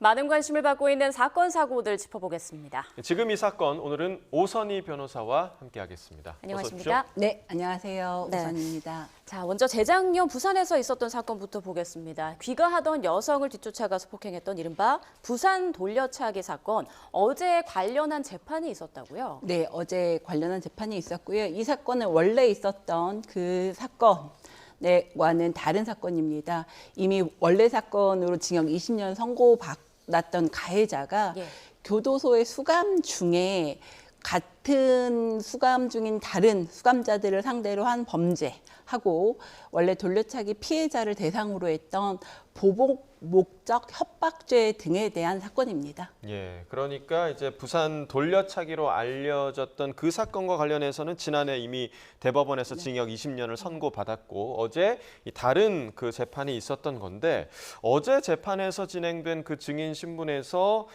많은 관심을 받고 있는 사건, 사고들 짚어보겠습니다. 지금 이 사건 오늘은 오선희 변호사와 함께하겠습니다. 안녕하십니까? 네, 안녕하세요. 네. 오선입니다. 자, 먼저 재작년 부산에서 있었던 사건부터 보겠습니다. 귀가하던 여성을 뒤쫓아가서 폭행했던 이른바 부산 돌려차기 사건. 어제 관련한 재판이 있었다고요? 네, 어제 관련한 재판이 있었고요. 이 사건은 원래 있었던 그 사건 와는 다른 사건입니다. 이미 원래 사건으로 징역 20년 선고받았던 가해자가 교도소의 수감 중에 같은 수감 중인 다른 수감자들을 상대로 한 범죄하고 원래 돌려차기 피해자를 대상으로 했던 보복 목적 협박죄 등에 대한 사건입니다. 예, 그러니까 이제 부산 돌려차기로 알려졌던 그 사건과 관련해서는 지난해 이미 대법원에서 징역 20년을 선고받았고 어제 다른 그 재판이 있었던 건데 어제 재판에서 진행된 그 증인 신문에서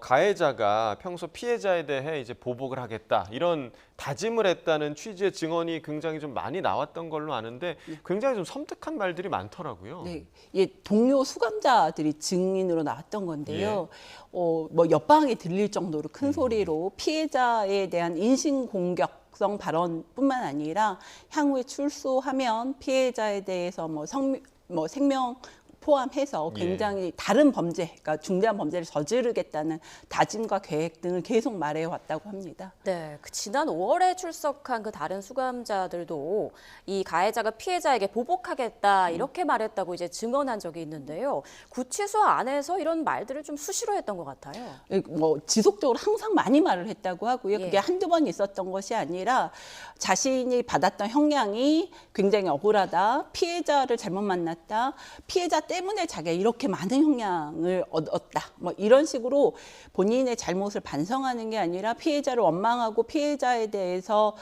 가해자가 평소 피해자에 대해 이제 보복을 하겠다 이런 다짐을 했다는 취지의 증언이 굉장히 좀 많이 나왔던 걸로 아는데 굉장히 좀 섬뜩한 말들이 많더라고요. 네, 동료 수감자들이 증인으로 나왔던 건데요. 뭐 옆방에 들릴 정도로 큰 소리로 피해자에 대한 인신공격성 발언뿐만 아니라 향후에 출소하면 피해자에 대해서 뭐 생명 포함해서 굉장히 다른 범죄, 그러니까 중대한 범죄를 저지르겠다는 다짐과 계획 등을 계속 말해왔다고 합니다. 네, 지난 5월에 출석한 그 다른 수감자들도 이 가해자가 피해자에게 보복하겠다 이렇게 말했다고 이제 증언한 적이 있는데요. 구치소 안에서 이런 말들을 좀 수시로 했던 것 같아요. 뭐 지속적으로 항상 많이 말을 했다고 하고요. 그게 한두 번 있었던 것이 아니라 자신이 받았던 형량이 굉장히 억울하다, 피해자를 잘못 만났다, 피해자 때문에 자기가 이렇게 많은 형량을 얻었다. 뭐 이런 식으로 본인의 잘못을 반성하는 게 아니라 피해자를 원망하고 피해자에 대해서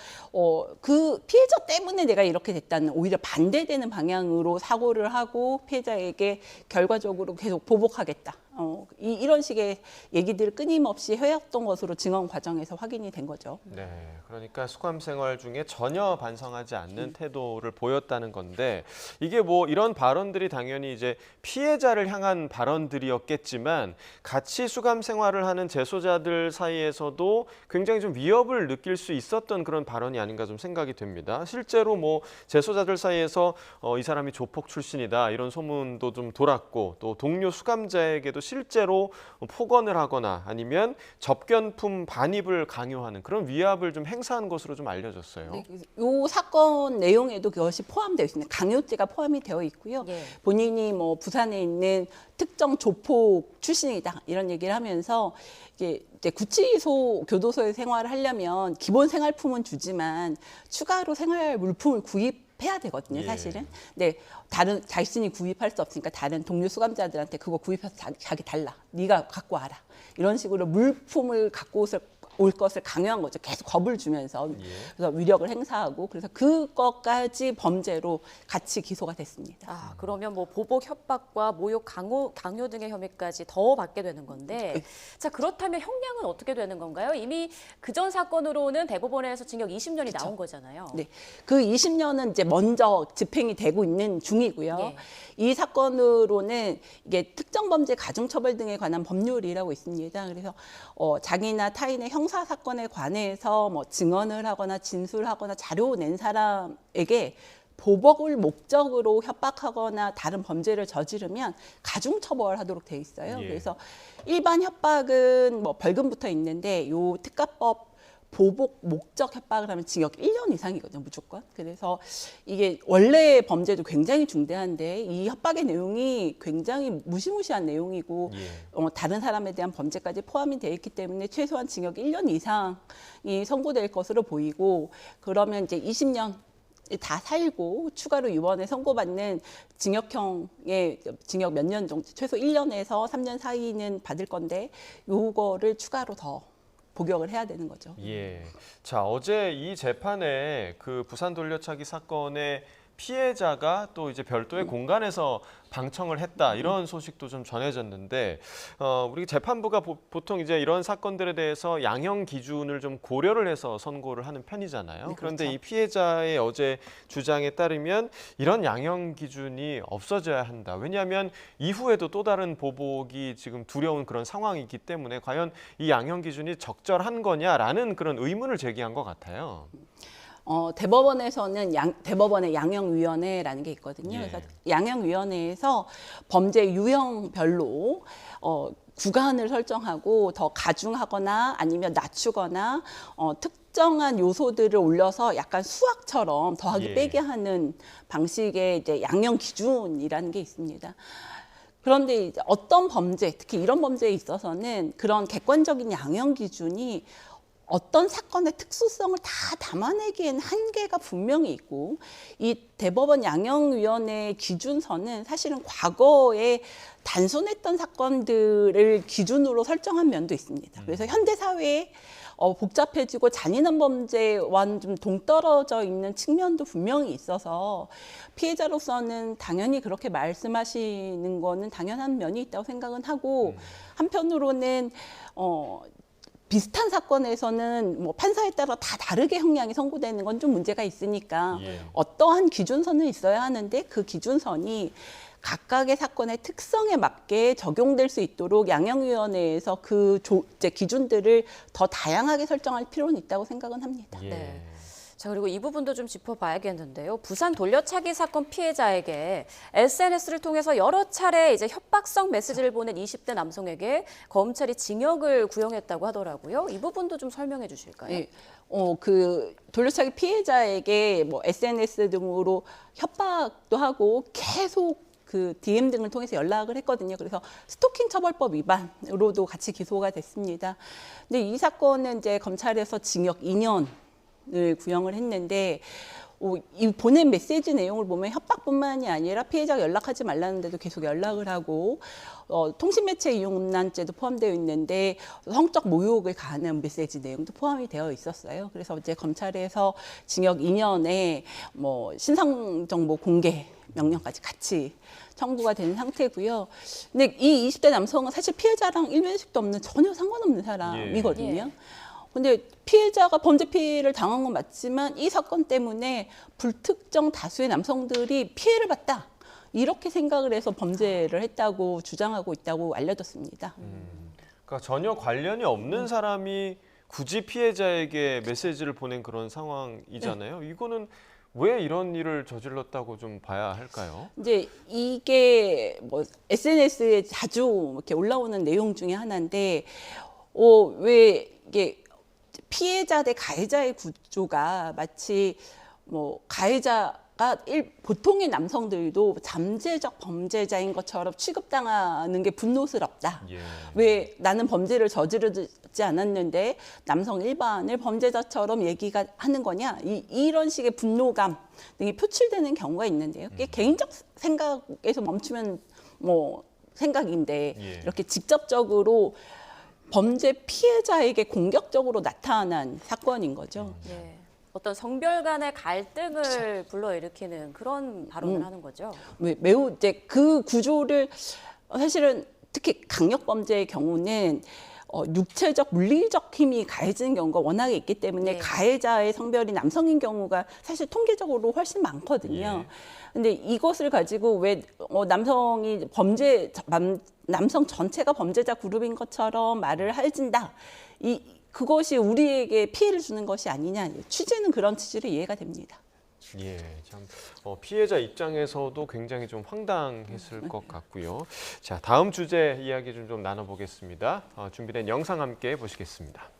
그 피해자 때문에 내가 이렇게 됐다는 오히려 반대되는 방향으로 사고를 하고 피해자에게 결과적으로 계속 보복하겠다. 이런 식의 얘기들을 끊임없이 해왔던 것으로 증언 과정에서 확인이 된 거죠. 네, 그러니까 수감 생활 중에 전혀 반성하지 않는 태도를 보였다는 건데 이게 뭐 이런 발언들이 당연히 이제 피해자를 향한 발언들이었겠지만 같이 수감 생활을 하는 재소자들 사이에서도 굉장히 좀 위협을 느낄 수 있었던 그런 발언이 아닌가 좀 생각이 됩니다. 실제로 뭐 재소자들 사이에서 이 사람이 조폭 출신이다 이런 소문도 좀 돌았고 또 동료 수감자에게도 실제로 폭언을 하거나 아니면 접견품 반입을 강요하는 그런 위압을 좀 행사한 것으로 좀 알려졌어요. 네, 이 사건 내용에도 그것이 포함되어 있습니다. 강요죄가 포함이 되어 있고요. 본인이 뭐 부산에 있는 특정 조폭 출신이다 이런 얘기를 하면서 이제 구치소 교도소에 생활을 하려면 기본 생활품은 주지만 추가로 생활 물품을 구입해야 되거든요, 사실은. 네, 자신이 구입할 수 없으니까 다른 동료 수감자들한테 그거 구입해서 자기 달라. 네가 갖고 와라. 이런 식으로 물품을 갖고 올 것을 강요한 거죠. 계속 겁을 주면서 그래서 위력을 행사하고 그래서 그것까지 범죄로 같이 기소가 됐습니다. 그러면 뭐 보복 협박과 모욕 강요 등의 혐의까지 더 받게 되는 건데 자 그렇다면 형량은 어떻게 되는 건가요? 이미 그전 사건으로는 대법원에서 징역 20년이 나온 거잖아요. 네, 그 20년은 이제 먼저 집행이 되고 있는 중이고요. 이 사건으로는 이게 특정범죄 가중처벌 등에 관한 법률이라고 있습니다. 그래서 자기나 타인의 형사 사건에 관해서 뭐 증언을 하거나 진술하거나 자료 낸 사람에게 보복을 목적으로 협박하거나 다른 범죄를 저지르면 가중처벌하도록 돼 있어요. 그래서 일반 협박은 뭐 벌금부터 있는데 요 특가법 보복 목적 협박을 하면 징역 1년 이상이거든요, 무조건. 그래서 이게 원래 범죄도 굉장히 중대한데 이 협박의 내용이 굉장히 무시무시한 내용이고 다른 사람에 대한 범죄까지 포함이 되어 있기 때문에 최소한 징역 1년 이상이 선고될 것으로 보이고 그러면 이제 20년 다 살고 추가로 이번에 선고받는 징역형의 징역 몇 년 정도, 최소 1년에서 3년 사이는 받을 건데 요거를 추가로 더 복역을 해야 되는 거죠. 자, 어제 이 재판에 그 부산 돌려차기 사건의 피해자가 또 이제 별도의 공간에서 방청을 했다 이런 소식도 좀 전해졌는데 우리 재판부가 보통 이제 이런 사건들에 대해서 양형 기준을 좀 고려를 해서 선고를 하는 편이잖아요. 네, 그런데 그렇죠. 이 피해자의 어제 주장에 따르면 이런 양형 기준이 없어져야 한다. 왜냐하면 이후에도 또 다른 보복이 지금 두려운 그런 상황이기 때문에 과연 이 양형 기준이 적절한 거냐라는 그런 의문을 제기한 것 같아요. 대법원에서는 대법원의 양형위원회라는 게 있거든요. 예. 그래서 양형위원회에서 범죄 유형별로 구간을 설정하고 더 가중하거나 아니면 낮추거나 특정한 요소들을 올려서 약간 수학처럼 더하기 예. 빼기 하는 방식의 이제 양형 기준이라는 게 있습니다. 그런데 이제 어떤 범죄, 특히 이런 범죄에 있어서는 그런 객관적인 양형 기준이 어떤 사건의 특수성을 다 담아내기엔 한계가 분명히 있고 이 대법원 양형위원회 기준서는 사실은 과거에 단순했던 사건들을 기준으로 설정한 면도 있습니다. 그래서 현대 사회에 복잡해지고 잔인한 범죄와는 좀 동떨어져 있는 측면도 분명히 있어서 피해자로서는 당연히 그렇게 말씀하시는 거는 당연한 면이 있다고 생각은 하고 한편으로는 비슷한 사건에서는 뭐 판사에 따라 다 다르게 형량이 선고되는 건 좀 문제가 있으니까 예. 어떠한 기준선은 있어야 하는데 그 기준선이 각각의 사건의 특성에 맞게 적용될 수 있도록 양형위원회에서 그 이제 기준들을 더 다양하게 설정할 필요는 있다고 생각은 합니다. 예. 네. 자, 그리고 이 부분도 좀 짚어봐야겠는데요. 부산 돌려차기 사건 피해자에게 SNS를 통해서 여러 차례 이제 협박성 메시지를 보낸 20대 남성에게 검찰이 징역을 구형했다고 하더라고요. 이 부분도 좀 설명해 주실까요? 예. 그 돌려차기 피해자에게 뭐 SNS 등으로 협박도 하고 계속 그 DM 등을 통해서 연락을 했거든요. 그래서 스토킹 처벌법 위반으로도 같이 기소가 됐습니다. 근데 이 사건은 이제 검찰에서 징역 2년을 구형을 했는데 이 보낸 메시지 내용을 보면 협박뿐만이 아니라 피해자가 연락하지 말라는데도 계속 연락을 하고 통신매체 이용음란죄도 포함되어 있는데 성적 모욕을 가하는 메시지 내용도 포함이 되어 있었어요. 그래서 이제 검찰에서 징역 2년에 뭐 신상정보 공개 명령까지 같이 청구가 된 상태고요. 근데 이 20대 남성은 사실 피해자랑 일면식도 없는 전혀 상관없는 사람이거든요. 예. 근데 피해자가 범죄 피해를 당한 건 맞지만 이 사건 때문에 불특정 다수의 남성들이 피해를 봤다. 이렇게 생각을 해서 범죄를 했다고 주장하고 있다고 알려졌습니다. 그러니까 전혀 관련이 없는 사람이 굳이 피해자에게 메시지를 보낸 그런 상황이잖아요. 이거는 왜 이런 일을 저질렀다고 좀 봐야 할까요? 이제 이게 뭐 SNS에 자주 이렇게 올라오는 내용 중에 하나인데, 왜 이게 피해자 대 가해자의 구조가 마치 뭐 가해자가 보통의 남성들도 잠재적 범죄자인 것처럼 취급당하는 게 분노스럽다. 예. 왜 나는 범죄를 저지르지 않았는데 남성 일반을 범죄자처럼 얘기가 하는 거냐? 이런 식의 분노감 등이 표출되는 경우가 있는데요. 이게 개인적 생각에서 멈추면 뭐 생각인데 예. 이렇게 직접적으로 범죄 피해자에게 공격적으로 나타난 사건인 거죠. 예. 어떤 성별 간의 갈등을 불러일으키는 그런 발언을 하는 거죠. 매우 이제 그 구조를 사실은 특히 강력 범죄의 경우는 육체적 물리적 힘이 가해지는 경우가 워낙에 있기 때문에 네. 가해자의 성별이 남성인 경우가 사실 통계적으로 훨씬 많거든요. 근데 이것을 가지고 왜 남성이 남성 전체가 범죄자 그룹인 것처럼 말을 해진다. 그것이 우리에게 피해를 주는 것이 아니냐. 취지는 그런 취지로 이해가 됩니다. 예, 참 피해자 입장에서도 굉장히 좀 황당했을 것 같고요. 자, 다음 주제 이야기 좀 나눠보겠습니다. 준비된 영상 함께 보시겠습니다.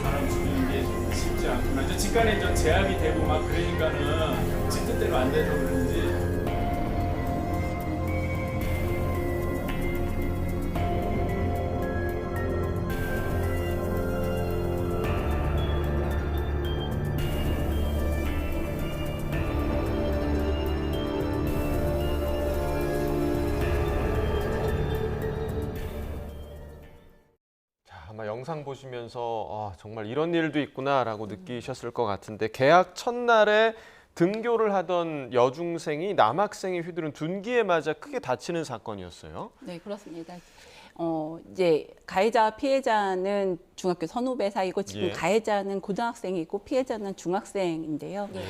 사람 죽이는 게 쉽지 않구나. 이제 직간에 좀 제압이 되고 막 그러니까는 지 뜻대로 안 돼서 그런지. 영상 보시면서 정말 이런 일도 있구나라고 느끼셨을 것 같은데 계약 첫날에 등교를 하던 여중생이 남학생이 휘두른 둔기에 맞아 크게 다치는 사건이었어요. 네, 그렇습니다. 이제 가해자와 피해자는 중학교 선후배 사이고 지금 예. 가해자는 고등학생이고 피해자는 중학생인데요. 예.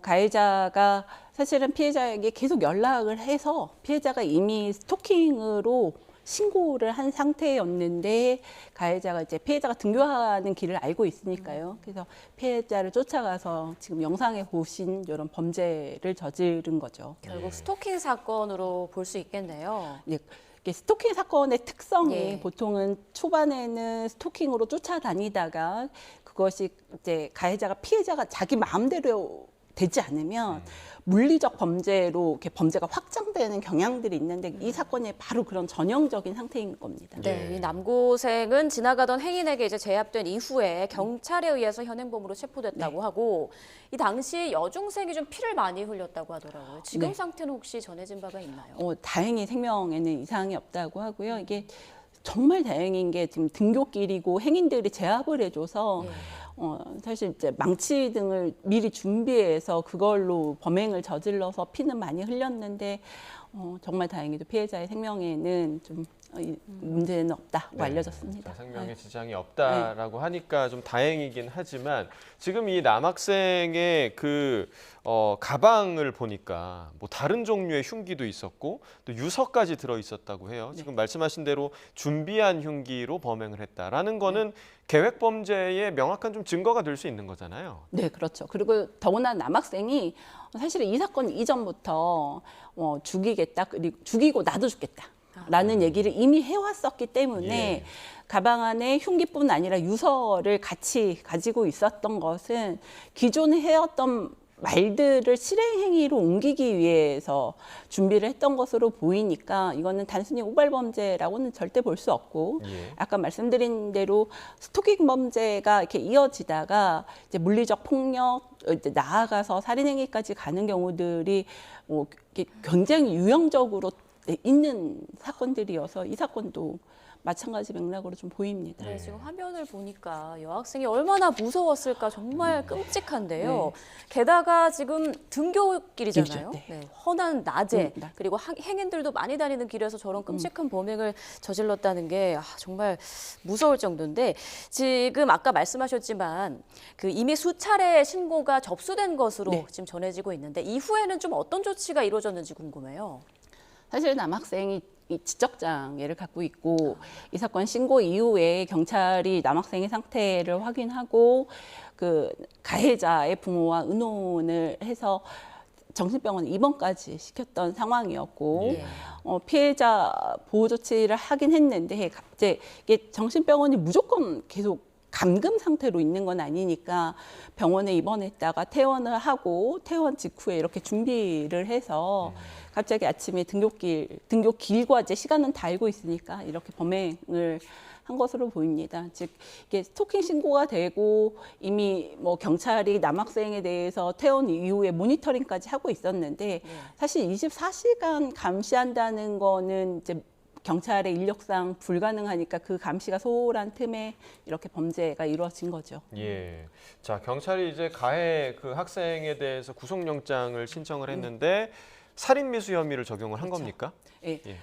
가해자가 사실은 피해자에게 계속 연락을 해서 피해자가 이미 스토킹으로 신고를 한 상태였는데 가해자가 이제 피해자가 등교하는 길을 알고 있으니까요. 그래서 피해자를 쫓아가서 지금 영상에 보신 이런 범죄를 저지른 거죠. 결국 스토킹 사건으로 볼 수 있겠네요. 네, 이게 스토킹 사건의 특성이 예. 보통은 초반에는 스토킹으로 쫓아다니다가 그것이 이제 가해자가 피해자가 자기 마음대로 되지 않으면 물리적 범죄로 이렇게 범죄가 확장되는 경향들이 있는데 이 사건이 바로 그런 전형적인 상태인 겁니다. 네, 예. 이 남고생은 지나가던 행인에게 이제 제압된 이후에 경찰에 의해서 현행범으로 체포됐다고 하고 이 당시 여중생이 좀 피를 많이 흘렸다고 하더라고요. 지금 네. 상태는 혹시 전해진 바가 있나요? 다행히 생명에는 이상이 없다고 하고요. 이게 정말 다행인 게 지금 등굣길이고 행인들이 제압을 해줘서 사실 이제 망치 등을 미리 준비해서 그걸로 범행을 저질러서 피는 많이 흘렸는데 정말 다행히도 피해자의 생명에는 좀 문제는 없다고 네. 알려졌습니다. 자, 생명에 지장이 없다라고 하니까 좀 다행이긴 하지만 지금 이 남학생의 그 가방을 보니까 뭐 다른 종류의 흉기도 있었고 또 유서까지 들어 있었다고 해요. 지금 말씀하신 대로 준비한 흉기로 범행을 했다라는 거는 계획 범죄의 명확한 좀 증거가 될 수 있는 거잖아요. 네, 그렇죠. 그리고 더구나 남학생이 사실은 이 사건 이전부터 죽이겠다, 그리고 죽이고 나도 죽겠다. 라는 얘기를 이미 해왔었기 때문에 예. 가방 안에 흉기뿐 아니라 유서를 같이 가지고 있었던 것은 기존에 해왔던 말들을 실행행위로 옮기기 위해서 준비를 했던 것으로 보이니까 이거는 단순히 우발범죄라고는 절대 볼 수 없고 예. 아까 말씀드린 대로 스토킹 범죄가 이렇게 이어지다가 이제 물리적 폭력, 이제 나아가서 살인행위까지 가는 경우들이 이렇게 굉장히 유형적으로 있는 사건들이어서 이 사건도 마찬가지 맥락으로 좀 보입니다. 네, 지금 화면을 보니까 여학생이 얼마나 무서웠을까 정말 끔찍한데요. 게다가 지금 등교길이잖아요. 네. 네, 헌한 낮에 네. 그리고 행인들도 많이 다니는 길에서 저런 끔찍한 범행을 저질렀다는 게 정말 무서울 정도인데 지금 아까 말씀하셨지만 그 이미 수차례 신고가 접수된 것으로 네. 지금 전해지고 있는데 이후에는 좀 어떤 조치가 이루어졌는지 궁금해요. 사실 남학생이 이 지적장애를 갖고 있고 이 사건 신고 이후에 경찰이 남학생의 상태를 확인하고 그 가해자의 부모와 의논을 해서 정신병원 입원까지 시켰던 상황이었고 예. 피해자 보호 조치를 하긴 했는데 이제 이게 정신병원이 무조건 계속 감금 상태로 있는 건 아니니까 병원에 입원했다가 퇴원을 하고 퇴원 직후에 이렇게 준비를 해서 갑자기 아침에 등교길과 이제 시간은 다 알고 있으니까 이렇게 범행을 한 것으로 보입니다. 즉 이게 스토킹 신고가 되고 이미 뭐 경찰이 남학생에 대해서 퇴원 이후에 모니터링까지 하고 있었는데 사실 24시간 감시한다는 거는 이제 경찰의 인력상 불가능하니까 그 감시가 소홀한 틈에 이렇게 범죄가 이루어진 거죠. 예. 자, 경찰이 이제 가해 그 학생에 대해서 구속영장을 신청을 했는데 살인 미수 혐의를 적용을 한 겁니까? 예. 예.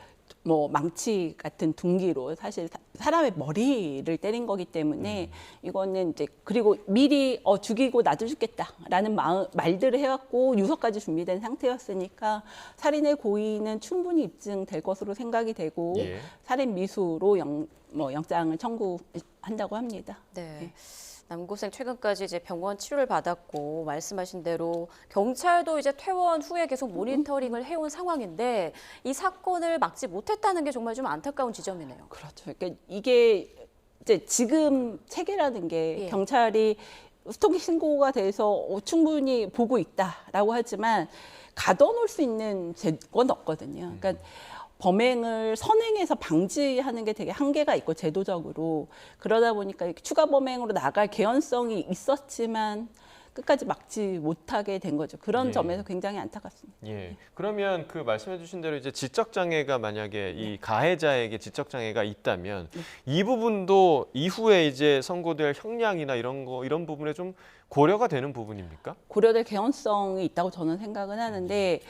뭐 망치 같은 둔기로 사실 사람의 머리를 때린 거기 때문에 이거는 이제 그리고 미리 죽이고 나도 죽겠다라는 말들을 해왔고 유서까지 준비된 상태였으니까 살인의 고의는 충분히 입증될 것으로 생각이 되고 예. 살인 미수로 영장을 청구한다고 합니다. 네. 남고생 최근까지 이제 병원 치료를 받았고 말씀하신 대로 경찰도 이제 퇴원 후에 계속 모니터링을 해온 상황인데 이 사건을 막지 못했다는 게 정말 좀 안타까운 지점이네요. 그렇죠. 그러니까 이게 이제 지금 체계라는 게 예. 경찰이 스토킹 신고가 돼서 충분히 보고 있다라고 하지만 가둬놓을 수 있는 제도는 없거든요. 그러니까 범행을 선행해서 방지하는 게 되게 한계가 있고 제도적으로 그러다 보니까 이렇게 추가 범행으로 나갈 개연성이 있었지만 끝까지 막지 못하게 된 거죠. 그런 예. 점에서 굉장히 안타깝습니다. 예. 그러면 그 말씀해주신 대로 이제 지적 장애가 만약에 이 가해자에게 지적 장애가 있다면 이 부분도 이후에 이제 선고될 형량이나 이런 부분에 좀 고려가 되는 부분입니까? 고려될 개연성이 있다고 저는 생각은 하는데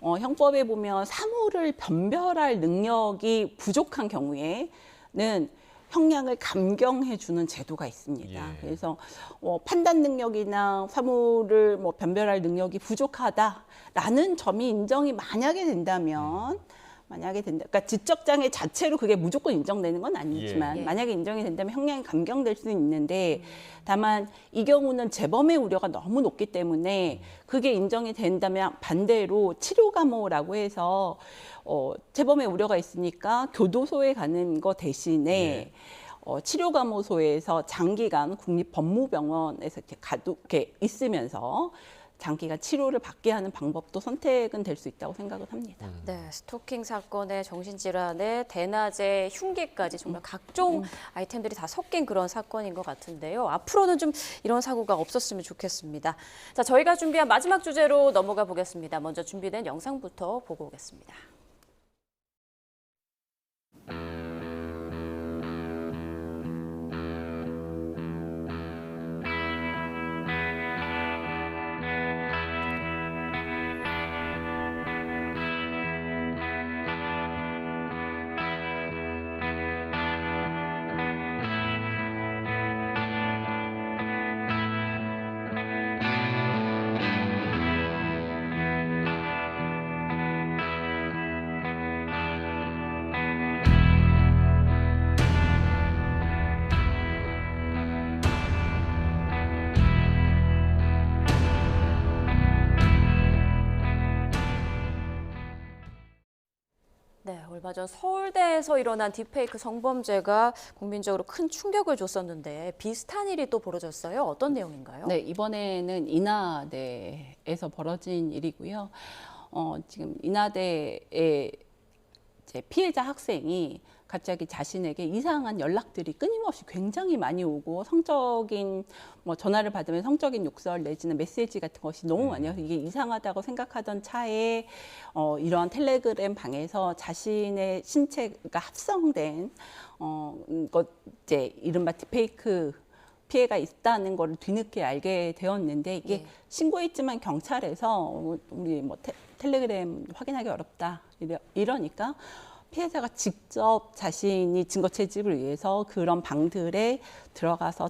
형법에 보면 사물을 변별할 능력이 부족한 경우에는 형량을 감경해 주는 제도가 있습니다. 예. 그래서 판단 능력이나 사물을 변별할 능력이 부족하다라는 점이 인정이 만약에 된다면 그러니까 지적 장애 자체로 그게 무조건 인정되는 건 아니지만 예. 만약에 인정이 된다면 형량이 감경될 수는 있는데 다만 이 경우는 재범의 우려가 너무 높기 때문에 그게 인정이 된다면 반대로 치료 감호라고 해서 재범의 우려가 있으니까 교도소에 가는 거 대신에 치료 감호소에서 장기간 국립법무병원에서 이렇게 있으면서 장기간 치료를 받게 하는 방법도 선택은 될 수 있다고 생각을 합니다. 네, 스토킹 사건에 정신질환에 대낮에 흉기까지 정말 각종 아이템들이 다 섞인 그런 사건인 것 같은데요. 앞으로는 좀 이런 사고가 없었으면 좋겠습니다. 자, 저희가 준비한 마지막 주제로 넘어가 보겠습니다. 먼저 준비된 영상부터 보고 오겠습니다. 네, 얼마 전 서울대에서 일어난 딥페이크 성범죄가 국민적으로 큰 충격을 줬었는데 비슷한 일이 또 벌어졌어요. 어떤 내용인가요? 네, 이번에는 인하대에서 벌어진 일이고요. 지금 인하대의 이제 피해자 학생이 갑자기 자신에게 이상한 연락들이 끊임없이 굉장히 많이 오고 성적인 전화를 받으면 성적인 욕설 내지는 메시지 같은 것이 너무 많이 와서 이게 이상하다고 생각하던 차에 이러한 텔레그램 방에서 자신의 신체가 합성된 이제 이른바 딥페이크 피해가 있다는 걸 뒤늦게 알게 되었는데 이게 신고했지만 경찰에서 우리 텔레그램 확인하기 어렵다 이러니까 피해자가 직접 자신이 증거 채집을 위해서 그런 방들에 들어가서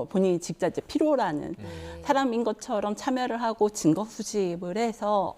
본인이 직접 이제 피로라는 사람인 것처럼 참여를 하고 증거 수집을 해서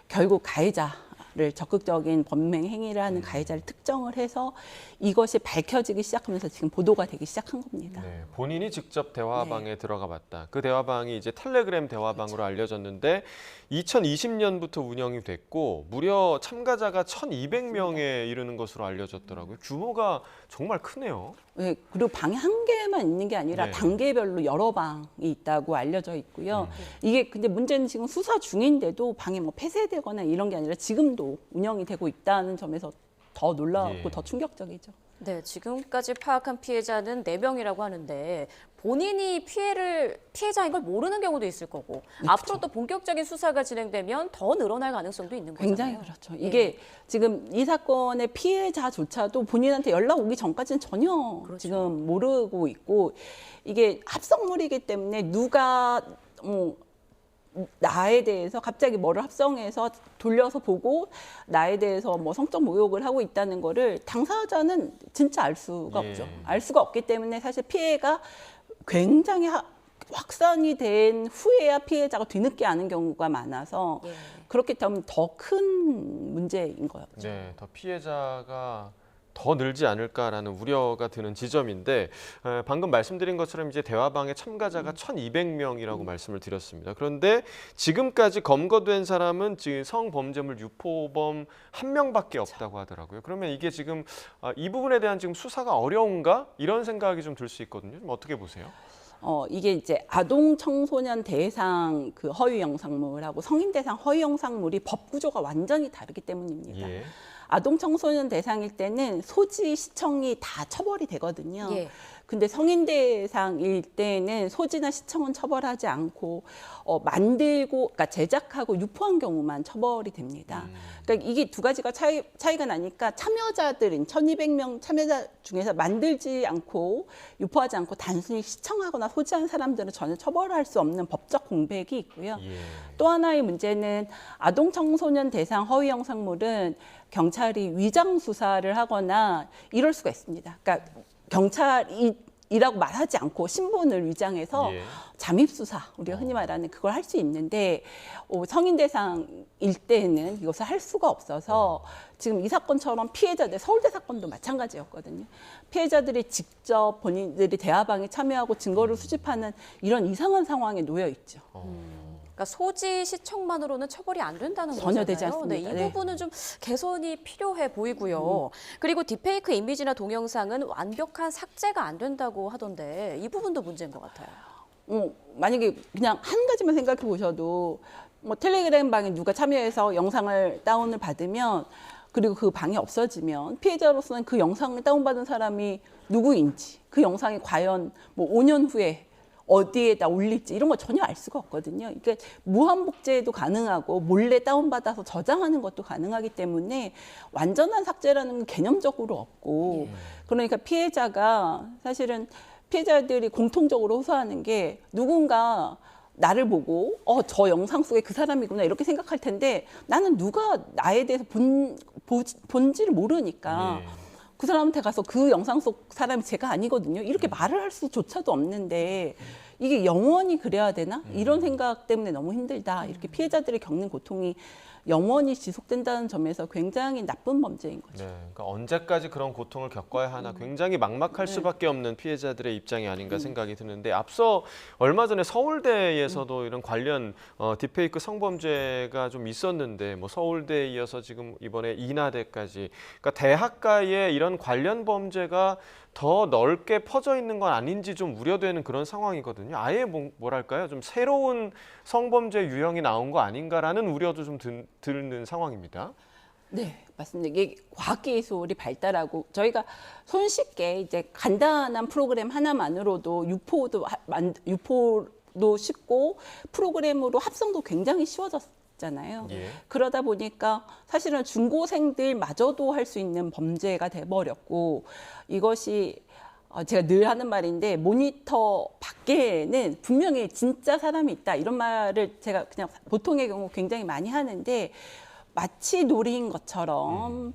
결국 가해자를 적극적인 범행 행위를 하는 가해자를 특정을 해서 이것이 밝혀지기 시작하면서 지금 보도가 되기 시작한 겁니다. 네, 본인이 직접 대화방에 들어가 봤다. 그 대화방이 이제 텔레그램 대화방으로 알려졌는데 2020년부터 운영이 됐고 무려 참가자가 1,200명에 이르는 것으로 알려졌더라고요. 규모가 정말 크네요. 네, 그리고 방이 한 개만 있는 게 아니라 네. 단계별로 여러 방이 있다고 알려져 있고요. 이게 근데 문제는 지금 수사 중인데도 방이 폐쇄되거나 이런 게 아니라 지금도 운영이 되고 있다는 점에서 더 놀랍고 예. 더 충격적이죠. 네, 지금까지 파악한 피해자는 4명이라고 하는데 본인이 피해자인 걸 모르는 경우도 있을 거고 앞으로 또 본격적인 수사가 진행되면 더 늘어날 가능성도 있는 거잖아요. 굉장히 그렇죠. 이게 지금 이 사건의 피해자조차도 본인한테 연락 오기 전까지는 전혀 지금 모르고 있고 이게 합성물이기 때문에 누가 나에 대해서 갑자기 뭐를 합성해서 돌려서 보고 나에 대해서 성적 모욕을 하고 있다는 거를 당사자는 진짜 알 수가 예. 없죠. 알 수가 없기 때문에 사실 피해가 굉장히 확산이 된 후에야 피해자가 뒤늦게 아는 경우가 많아서 그렇기 때문에 더 큰 문제인 거죠. 네, 더 피해자가 더 늘지 않을까라는 우려가 드는 지점인데 방금 말씀드린 것처럼 이제 대화방에 참가자가 1,200명이라고 말씀을 드렸습니다. 그런데 지금까지 검거된 사람은 지금 성범죄물 유포범 1명밖에 없다고 하더라고요. 그러면 이게 지금 이 부분에 대한 지금 수사가 어려운가 이런 생각이 좀 들 수 있거든요. 좀 어떻게 보세요? 이게 이제 아동 청소년 대상 그 허위 영상물하고 성인 대상 허위 영상물이 법 구조가 완전히 다르기 때문입니다. 예. 아동 청소년 대상일 때는 소지 시청이 다 처벌이 되거든요. 예. 근데 성인 대상일 때는 소지나 시청은 처벌하지 않고 만들고, 그러니까 제작하고 유포한 경우만 처벌이 됩니다. 그러니까 이게 두 가지가 차이가 나니까 참여자들인 1,200명 참여자 중에서 만들지 않고 유포하지 않고 단순히 시청하거나 소지한 사람들은 전혀 처벌할 수 없는 법적 공백이 있고요. 예. 또 하나의 문제는 아동 청소년 대상 허위 영상물은 경찰이 위장 수사를 하거나 이럴 수가 있습니다. 그러니까 경찰이라고 말하지 않고 신분을 위장해서 예. 잠입 수사, 우리가 흔히 말하는 그걸 할 수 있는데 성인 대상일 때는 이것을 할 수가 없어서 지금 이 사건처럼 피해자들, 서울대 사건도 마찬가지였거든요. 피해자들이 직접 본인들이 대화방에 참여하고 증거를 수집하는 이런 이상한 상황에 놓여 있죠. 그러니까 소지 시청만으로는 처벌이 안 된다는 전혀 거잖아요. 되지 않습니다. 네, 이 네. 부분은 좀 개선이 필요해 보이고요. 그리고 딥페이크 이미지나 동영상은 완벽한 삭제가 안 된다고 하던데 이 부분도 문제인 것 같아요. 만약에 그냥 한 가지만 생각해 보셔도 뭐 텔레그램 방에 누가 참여해서 영상을 다운을 받으면 그리고 그 방이 없어지면 피해자로서는 그 영상을 다운받은 사람이 누구인지, 그 영상이 과연 뭐 5년 후에 어디에다 올릴지 이런 거 전혀 알 수가 없거든요. 그러니까 무한복제도 가능하고 몰래 다운받아서 저장하는 것도 가능하기 때문에 완전한 삭제라는 건 개념적으로 없고, 그러니까 피해자가 사실은 피해자들이 공통적으로 호소하는 게 누군가 나를 보고 저 영상 속에 그 사람이구나 이렇게 생각할 텐데 나는 누가 나에 대해서 본지를 모르니까 예. 그 사람한테 가서 그 영상 속 사람이 제가 아니거든요. 이렇게 말을 할 수조차도 없는데 이게 영원히 그래야 되나? 이런 생각 때문에 너무 힘들다. 이렇게 피해자들이 겪는 고통이 영원히 지속된다는 점에서 굉장히 나쁜 범죄인 거죠. 네, 그러니까 언제까지 그런 고통을 겪어야 하나 굉장히 막막할 수밖에 없는 피해자들의 입장이 아닌가 생각이 드는데 앞서 얼마 전에 서울대에서도 이런 관련 딥페이크 성범죄가 좀 있었는데 뭐 서울대에 이어서 지금 이번에 인하대까지 그러니까 대학가에 이런 관련 범죄가 더 넓게 퍼져 있는 건 아닌지 좀 우려되는 그런 상황이거든요. 아예 뭐랄까요? 좀 새로운 성범죄 유형이 나온 거 아닌가라는 우려도 좀 드는 상황입니다. 네, 맞습니다. 이게 과학기술이 발달하고 저희가 손쉽게 이제 간단한 프로그램 하나만으로도 유포도 쉽고 프로그램으로 합성도 굉장히 쉬워졌잖아요. 예. 그러다 보니까 사실은 중고생들마저도 할 수 있는 범죄가 돼버렸고 이것이 제가 늘 하는 말인데 모니터 밖에는 분명히 진짜 사람이 있다 이런 말을 제가 그냥 보통의 경우 굉장히 많이 하는데 마치 놀이인 것처럼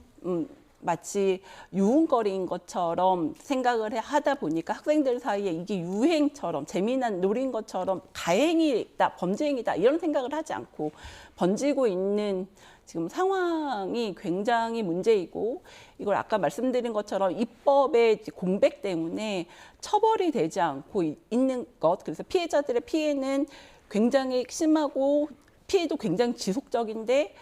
마치 유흥거리인 것처럼 생각을 하다 보니까 학생들 사이에 이게 유행처럼 재미난 놀이인 것처럼 가행이다, 범죄행위다 이런 생각을 하지 않고 번지고 있는 지금 상황이 굉장히 문제이고 이걸 아까 말씀드린 것처럼 입법의 공백 때문에 처벌이 되지 않고 있는 것, 그래서 피해자들의 피해는 굉장히 심하고 피해도 굉장히 지속적인데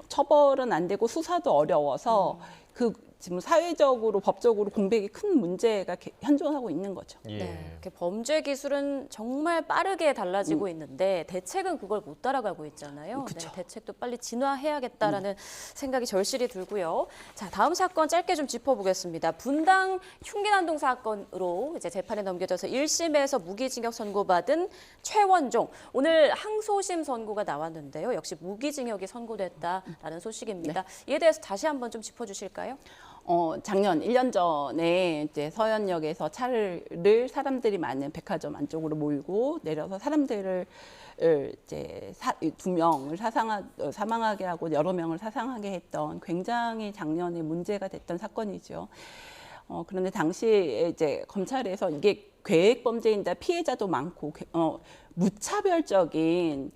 처벌은 안 되고 수사도 어려워서 그 지금 사회적으로 법적으로 공백이 큰 문제가 현존하고 있는 거죠. 예. 네, 이렇게 범죄 기술은 정말 빠르게 달라지고 있는데 대책은 그걸 못 따라가고 있잖아요. 그쵸. 네, 대책도 빨리 진화해야겠다라는 생각이 절실히 들고요. 자, 다음 사건 짧게 좀 짚어보겠습니다. 분당 흉기난동 사건으로 이제 재판에 넘겨져서 1심에서 무기징역 선고받은 최원종. 오늘 항소심 선고가 나왔는데요. 역시 무기징역이 선고됐다라는 소식입니다. 이에 대해서 다시 한번 좀 짚어주실까요? 작년 1년 전에 이제 서현역에서 차를 사람들이 많은 백화점 안쪽으로 몰고 내려서 사람들을 이제 2명을 사망하게 하고 여러 명을 사상하게 했던 굉장히 작년에 문제가 됐던 사건이죠. 그런데 당시에 이제 검찰에서 이게 계획 범죄인데 피해자도 많고 무차별적인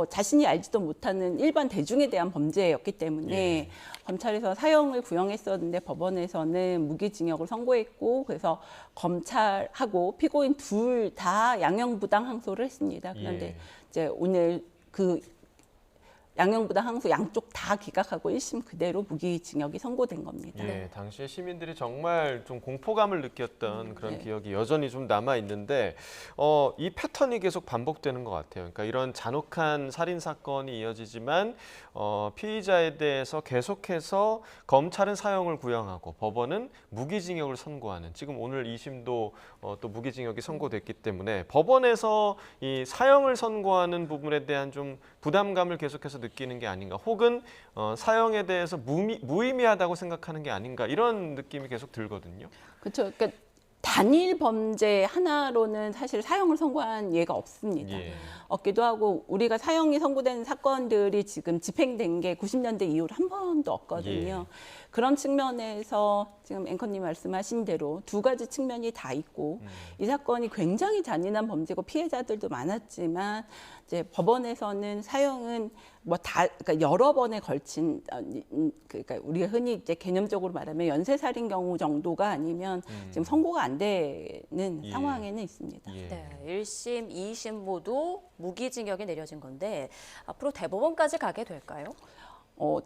자신이 알지도 못하는 일반 대중에 대한 범죄였기 때문에 예. 검찰에서 사형을 구형했었는데 법원에서는 무기징역을 선고했고 그래서 검찰하고 피고인 둘 다 양형부당 항소를 했습니다. 그런데 예. 이제 오늘 그 양형부당 항소 양쪽 다 기각하고 1심 그대로 무기징역이 선고된 겁니다. 예, 당시에 시민들이 정말 좀 공포감을 느꼈던 그런 네. 기억이 여전히 좀 남아 있는데 이 패턴이 계속 반복되는 것 같아요. 그러니까 이런 잔혹한 살인 사건이 이어지지만 피의자에 대해서 계속해서 검찰은 사형을 구형하고 법원은 무기징역을 선고하는, 지금 오늘 2심도 또 무기징역이 선고됐기 때문에 법원에서 이 사형을 선고하는 부분에 대한 좀 부담감을 계속해서 느끼는 게 아닌가, 혹은 사형에 대해서 무의미하다고 생각하는 게 아닌가, 이런 느낌이 계속 들거든요. 그렇죠. 그러니까 단일 범죄 하나로는 사실 사형을 선고한 예가 없습니다. 예. 없기도 하고 우리가 사형이 선고된 사건들이 지금 집행된 게 90년대 이후로 한 번도 없거든요. 그런 측면에서 지금 앵커님 말씀하신 대로 두 가지 측면이 다 있고 이 사건이 굉장히 잔인한 범죄고 피해자들도 많았지만 이제 법원에서는 사형은 그러니까 여러 번에 걸친 그러니까 우리가 흔히 이제 개념적으로 말하면 연쇄살인 경우 정도가 아니면 지금 선고가 안 되는 예. 상황에는 있습니다. 예. 네, 1심, 2심 모두 무기징역이 내려진 건데 앞으로 대법원까지 가게 될까요?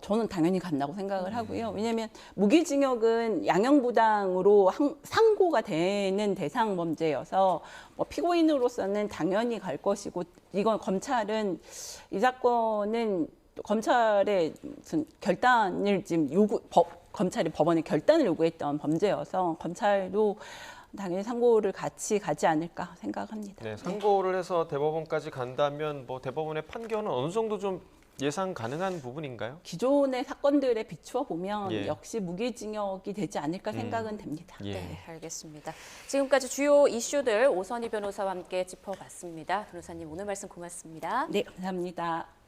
저는 당연히 간다고 생각을 하고요. 왜냐하면 무기징역은 양형부당으로 상고가 되는 대상 범죄여서 피고인으로서는 당연히 갈 것이고, 이건 검찰은 이 사건은 검찰의 무슨 결단을 지금 검찰이 법원에 결단을 요구했던 범죄여서 검찰도 당연히 상고를 같이 가지 않을까 생각합니다. 네, 상고를 해서 대법원까지 간다면 뭐 대법원의 판결은 어느 정도 좀 예상 가능한 부분인가요? 기존의 사건들에 비추어 보면 예. 역시 무기징역이 되지 않을까 생각은 됩니다. 예. 네, 알겠습니다. 지금까지 주요 이슈들 오선희 변호사와 함께 짚어봤습니다. 변호사님 오늘 말씀 고맙습니다. 네, 감사합니다.